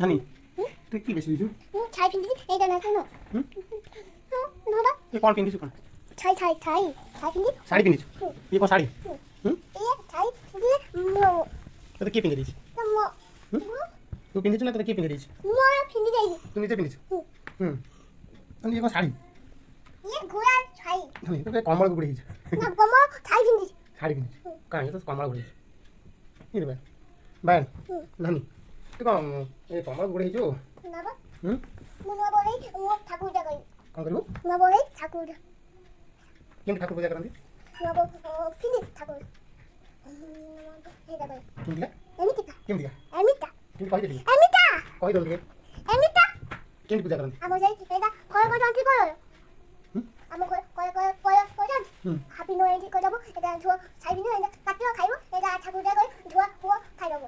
হানি তুই কি বেশি দিছু ছাই পিন্ধিছি এইটা না কেন নবা এ কোন পিন্ধিছু কোন ছাই পিন্ধি শাড়ি পিন্ধিছু এ কোন শাড়ি এই ছাই দিয়ে মো তোকে কে পিন্ধে দিয়েছে মো তুই পিন্ধিছু না তোকে কে পিন্ধে দিয়েছে মো পিন্ধি যাই তুই নিজে পিন্ধিছু হানি এ কোন শাড়ি ये घोड़ा ছাই হানি তোকে কমল ঘুরে দিয়েছে না গমো ছাই পিন্ধিছি শাড়ি পিন্ধিছু কারণ তো কমল ঘুরে দিয়েছে কি রে ভাই হানি তুই কম এ কমল ঘুরে দিয়েছু না বা মো বলে মো ঠাকুর জাগাই কম করলু মো বলে ঠাকুর কেমন ঠাকুর পূজা করନ୍ତି মো পিন্ধি ঠাকুর এই জাগাই কেমতিକା এমিতা କେମିତିକା এমিতা କେମିତି କହିଦେଲି এমিতা କହିଦେଲୁ ଟିକେ এমিতা କେମିତି ପୂଜା କରନ୍ତି ଆମ ଯାଇ ଏଇଟା କଳ କରନ୍ତି କଳ ଆମ କଳ କଳ କଳ କଳ କରନ୍ତି ହାପି নো ଏଇଠି କରିଦବ ଏଇଟା ଝୁଅ ଛାଇ ପିନ୍ଧିବ ଏଇଟା କାଟିବ ଖାଇବ ଏଇଟା ଠାକୁର ଜାଗାରେ ଝୁଅ ପୁଅ ଖାଇଦବ